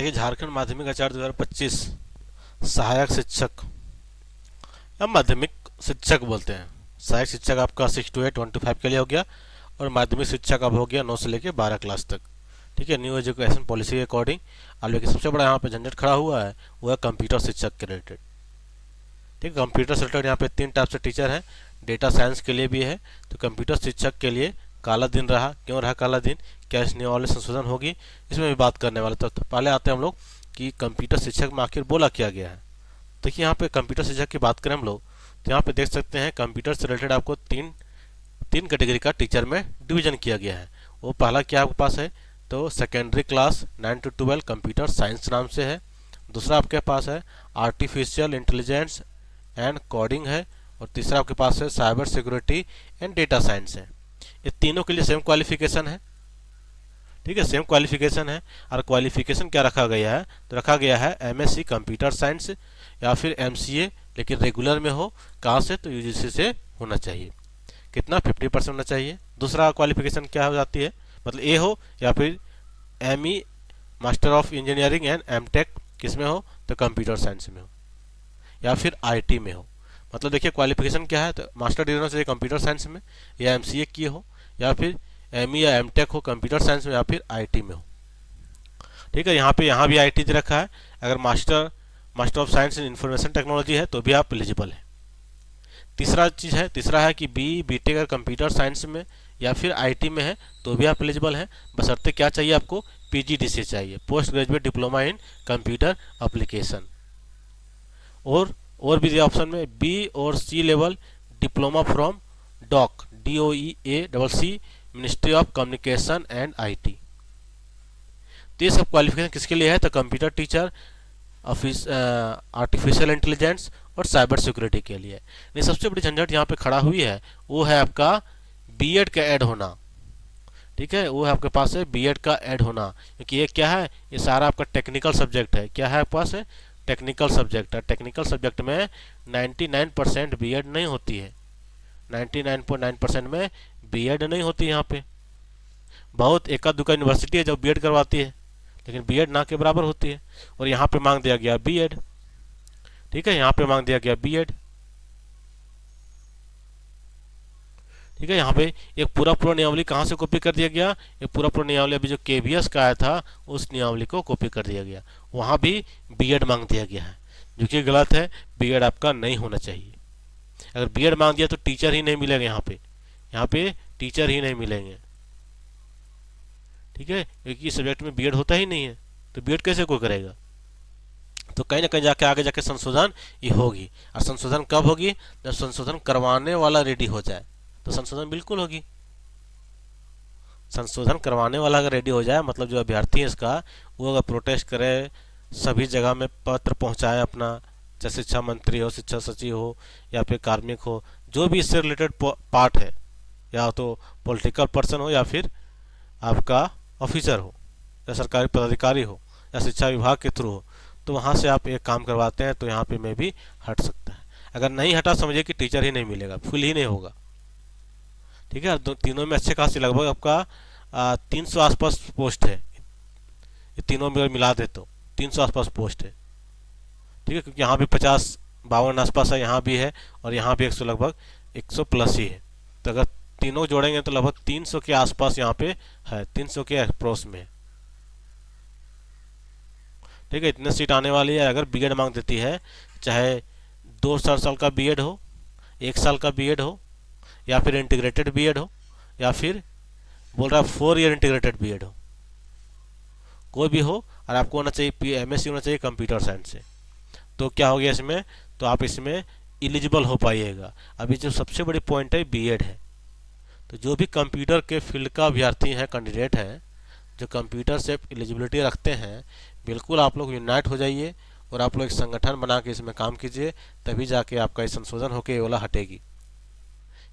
देखिए, झारखंड माध्यमिक आचार्य 2025 सहायक शिक्षक या माध्यमिक शिक्षक बोलते हैं। सहायक शिक्षक आपका 6 to 8 1 to 5 के लिए हो गया, और माध्यमिक शिक्षक अब हो गया 9 से लेकर 12 क्लास तक। ठीक है, न्यू एजुकेशन पॉलिसी के अकॉर्डिंग। अब लेकिन सबसे बड़ा यहाँ पे झंझट खड़ा हुआ है, वो है कंप्यूटर शिक्षक के रिलेटेड। ठीक है, कंप्यूटर से रिलेटेड यहाँ पे 3 टाइप से टीचर हैं। डेटा साइंस के लिए भी है। तो कंप्यूटर शिक्षक के लिए काला दिन रहा, क्यों रहा काला दिन, क्या इस नियमावली संशोधन होगी, इसमें भी बात करने वाले। तो पहले आते हैं हम लोग कि कंप्यूटर शिक्षक में आखिर बोला क्या गया है। देखिए, यहाँ पे कंप्यूटर शिक्षक की बात करें हम लोग, तो यहाँ पे देख सकते हैं कंप्यूटर से रिलेटेड आपको तीन कैटेगरी का टीचर में डिवीजन किया गया है। वो पहला क्या आपके पास है, तो secondary class 9 to 12 computer science नाम से है। दूसरा आपके पास है आर्टिफिशियल इंटेलिजेंस एंड कोडिंग है। और तीसरा आपके पास है cyber security and data science है। ये तीनों के लिए सेम क्वालिफिकेशन है। ठीक है, सेम क्वालिफिकेशन है। और क्वालिफिकेशन क्या रखा गया है, तो रखा गया है एमएससी कंप्यूटर साइंस या फिर एमसीए, लेकिन रेगुलर में हो। कहाँ से, तो यूजीसी से होना चाहिए। कितना, 50% होना चाहिए। दूसरा क्वालिफिकेशन क्या हो जाती है, मतलब ए हो या फिर ME master of engineering and MTech किस में हो, तो कंप्यूटर साइंस में हो या फिर आईटी में हो। मतलब देखिए क्वालिफिकेशन क्या है, तो मास्टर डिग्री होना चाहिए कंप्यूटर साइंस में, या एमसीए किए हो, या फिर एमई या एमटेक हो कंप्यूटर साइंस में, या फिर आईटी में हो। ठीक है, यहाँ भी आईटी दे रखा है। अगर master of science in information technology है तो भी आप एलिजिबल है। तीसरा है कि बीटेक अगर कंप्यूटर साइंस में या फिर आईटी में है तो भी आप एलिजिबल हैं। बशर्ते क्या चाहिए आपको, पीजीडीसी चाहिए, post graduate diploma in computer application. और भी ऑप्शन में बी और C level diploma from DOEACC DOEACC ministry of communication and IT. तो ये सब क्वालिफिकेशन किसके लिए है, तो कंप्यूटर टीचर, आर्टिफिशियल इंटेलिजेंस और साइबर सिक्योरिटी के लिए। नहीं, सबसे बड़ी झंझट यहाँ पे खड़ा हुई है, वो है आपका बीएड का ऐड होना। ठीक है, वो है आपके पास है बीएड का ऐड होना, क्योंकि ये क्या है, ये सारा आपका टेक्निकल सब्जेक्ट है। क्या है आपके पास है, टेक्निकल सब्जेक्ट है। टेक्निकल सब्जेक्ट में 99% बीएड नहीं होती है। 99.9% में बीएड नहीं होती यहाँ पे। बहुत एका दुका यूनिवर्सिटी है जो बीएड करवाती है, लेकिन बीएड ना के बराबर होती है। और यहाँ पे मांग दिया गया बीएड। ठीक है, यहाँ पे मांग दिया गया बीएड। ठीक है, यहाँ पे एक पूरा नियमावली कहाँ से कॉपी कर दिया गया, ये पूरा नियमावली अभी जो केवीएस का आया था उस नियमावली को कॉपी कर दिया गया। वहाँ भी बीएड मांग दिया गया है, जो कि गलत है। बीएड आपका नहीं होना चाहिए। अगर बीएड मांग दिया तो टीचर ही नहीं मिलेंगे यहाँ पे टीचर ही नहीं मिलेंगे। ठीक है, क्योंकि इस सब्जेक्ट में बीएड होता ही नहीं है, तो बीएड कैसे कोई करेगा। तो कहीं ना कहीं जाके आगे जाके संशोधन ये होगी। और संशोधन कब होगी, जब संशोधन करवाने वाला रेडी हो जाए तो संशोधन बिल्कुल होगी। संशोधन करवाने वाला अगर रेडी हो जाए, मतलब जो अभ्यर्थी है इसका, वो अगर प्रोटेस्ट करे, सभी जगह में पत्र पहुंचाए अपना, चाहे शिक्षा मंत्री हो, शिक्षा सचिव हो, या फिर कार्मिक हो, जो भी इससे रिलेटेड पार्ट है, या तो पॉलिटिकल पर्सन हो या फिर आपका ऑफिसर हो, या सरकारी पदाधिकारी हो, या शिक्षा विभाग के थ्रू हो, तो वहाँ से आप एक काम करवाते हैं तो यहाँ पे में भी हट सकता है। अगर नहीं हटा, समझिए कि टीचर ही नहीं मिलेगा, फुल ही नहीं होगा। ठीक है, तीनों में अच्छे खासी लगभग आपका 300 आसपास पोस्ट है। ये तीनों में मिला दे तो 300 आसपास पोस्ट है। ठीक है, क्योंकि यहाँ भी 50-52 आसपास है, यहाँ भी है, और यहाँ भी 100 लगभग 100 प्लस ही है। तो अगर तीनों जोड़ेंगे तो लगभग 300 के आसपास यहाँ पे है, 300 के अप्रोच में। ठीक है, इतने सीट आने वाली है। अगर बीएड मांग देती है, चाहे 2 साल का बीएड हो, 1 साल का बीएड हो, या फिर इंटीग्रेटेड बीएड हो, या फिर बोल रहा है 4 ईयर इंटीग्रेटेड बीएड हो, कोई भी हो, और आपको होना चाहिए एमएससी होना चाहिए कंप्यूटर साइंस से, तो क्या हो गया इसमें, तो आप इसमें एलिजिबल हो पाइएगा। अभी जो सबसे बड़ी पॉइंट है बीएड है। तो जो भी कंप्यूटर के फील्ड का अभ्यर्थी है, कैंडिडेट है, जो कंप्यूटर से एलिजिबिलिटी रखते हैं, बिल्कुल आप लोग यूनाइट हो जाइए और आप लोग एक संगठन बना के इसमें काम कीजिए, तभी जाके आपका ये संशोधन होकर ये वाला हटेगी।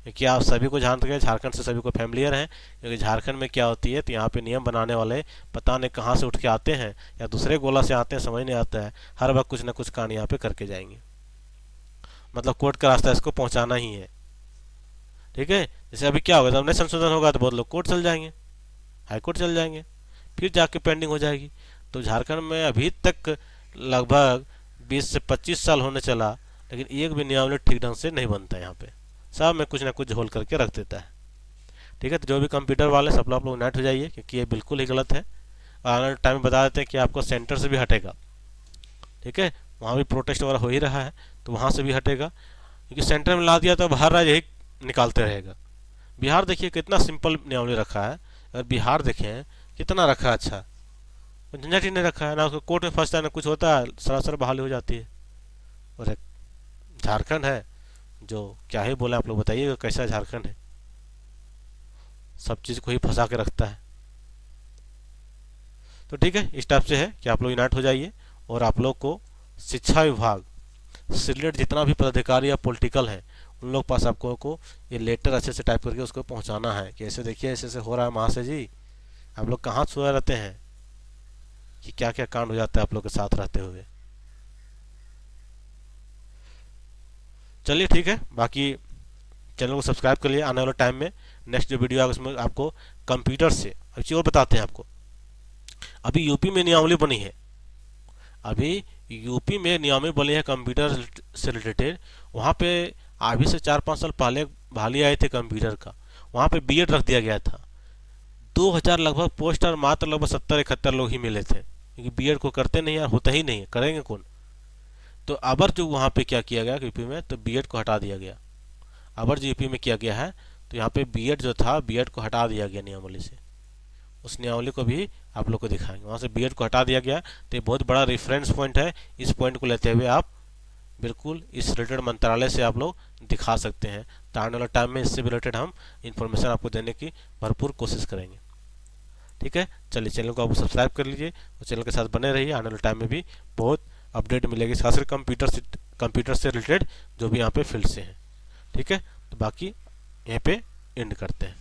क्योंकि आप सभी को जानते हैं, झारखंड से सभी को फैमिलियर हैं, क्योंकि झारखंड में क्या होती है, तो यहाँ पे नियम बनाने वाले पता नहीं कहाँ से उठ के आते हैं, या दूसरे गोला से आते हैं, समझ नहीं आता है। हर वक्त कुछ ना कुछ कांड यहाँ पे करके जाएंगे, मतलब कोर्ट का रास्ता इसको पहुँचाना ही है। ठीक है, जैसे अभी क्या होगा, जब नहीं संशोधन होगा तो बहुत लोग कोर्ट चल जाएंगे, हाई कोर्ट चल जाएंगे, फिर जाके पेंडिंग हो जाएगी। तो झारखंड में अभी तक लगभग 20 से 25 साल होने चला, लेकिन एक भी नियमावली ठीक ढंग से नहीं बनता यहाँ पे, सब में कुछ ना कुछ झोल करके रख देता है। ठीक है, तो जो भी कंप्यूटर वाले सब लोग यूनाइट हो जाइए, क्योंकि ये बिल्कुल ही गलत है। और आने वाले टाइम में बता देते हैं कि आपको सेंटर से भी हटेगा। ठीक है, वहाँ भी प्रोटेस्ट वगैरह हो ही रहा है, तो वहाँ से भी हटेगा, क्योंकि सेंटर में ला दिया तो अब हर राज्य यही निकालते रहेगा। बिहार देखिए कितना सिंपल नियमावली रखा है, अगर बिहार देखें कितना रखा है, अच्छा झंझट ही नहीं रखा है, ना उसको कोर्ट में फंसता है ना कुछ होता है, सरासर बहाली हो जाती है। और एक झारखंड है जो क्या ही बोले, आप लोग बताइएगा कैसा झारखंड है, सब चीज़ को ही फंसा के रखता है। तो ठीक है, इस टाइप से है कि आप लोग यूनाइट हो जाइए, और आप लोग को शिक्षा विभाग से रिलेटेड जितना भी पदाधिकारी या पॉलिटिकल है उन लोग पास आपको को ये लेटर अच्छे से टाइप करके उसको पहुंचाना है कि ऐसे देखिए ऐसे ऐसे हो रहा है महाशय जी, आप लोग कहाँ सोए रहते हैं, कि क्या क्या कांड हो जाता है आप लोग के साथ रहते हुए। चलिए ठीक है, बाकी चैनल को सब्सक्राइब कर लिए। आने वाले टाइम में नेक्स्ट जो वीडियो आएगा उसमें आपको कंप्यूटर से एक चीज़ और बताते हैं आपको। अभी यूपी में नियमावली बनी है, अभी यूपी में नियमावली बनी है कंप्यूटर से रिलेटेड। वहाँ पे अभी से 4-5 साल पहले बहाली आए थे कंप्यूटर का, वहाँ पे बीएड रख दिया गया था। 2000 लगभग पोस्ट और मात्र लगभग 70-71 लोग ही मिले थे, क्योंकि बीएड को करते नहीं यार, होता ही नहीं है, करेंगे कौन। तो अबर जो वहाँ पे क्या किया गया यूपी में, तो बीएड को हटा दिया गया। अबर जो यूपी में किया गया है, तो यहाँ पे बीएड जो था बीएड को हटा दिया गया नियमावली से। उस नियमावली को भी आप लोग को दिखाएंगे, वहाँ से बीएड को हटा दिया गया। तो ये बहुत बड़ा रेफरेंस पॉइंट है, इस पॉइंट को लेते हुए आप बिल्कुल इस रिलेटेड मंत्रालय से आप लोग दिखा सकते हैं। तो आने वाला टाइम में इससे रिलेटेड हम इंफॉर्मेशन आपको देने की भरपूर कोशिश करेंगे। ठीक है, चलिए चैनल को आप सब्सक्राइब कर लीजिए और चैनल के साथ बने रहिए। आने वाले टाइम में भी बहुत अपडेट मिलेगी, खासकर कंप्यूटर से रिलेटेड जो भी यहाँ पे फील्ड से हैं। ठीक है, तो बाकी यहीं पे एंड करते हैं।